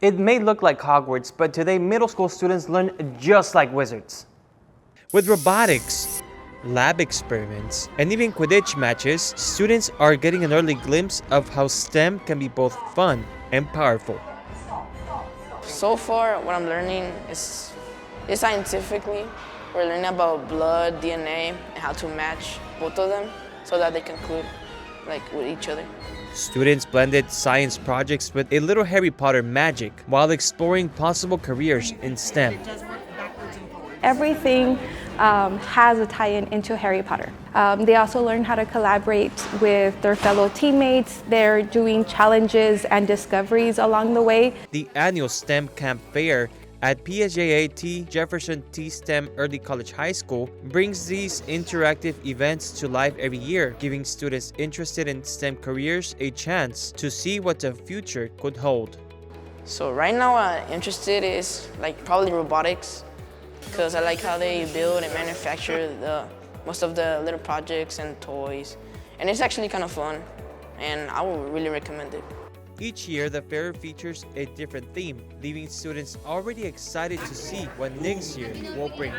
It may look like Hogwarts, but today middle school students learn just like wizards. With robotics, lab experiments, and even Quidditch matches, students are getting an early glimpse of how STEM can be both fun and powerful. So far, what I'm learning is scientifically. We're learning about blood, DNA, and how to match both of them so that they conclude with each other. Students blended science projects with a little Harry Potter magic while exploring possible careers in STEM. Everything has a tie-in into Harry Potter. They also learn how to collaborate with their fellow teammates. They're doing challenges and discoveries along the way. The annual STEM Camp Fair at PSJAT Jefferson T STEM Early College High School brings these interactive events to life every year, giving students interested in STEM careers a chance to see what the future could hold. So right now, what I'm interested is probably robotics, because I like how they build and manufacture most of the little projects and toys. And it's actually kind of fun, and I would really recommend it. Each year, the fair features a different theme, leaving students already excited to see what next year will bring.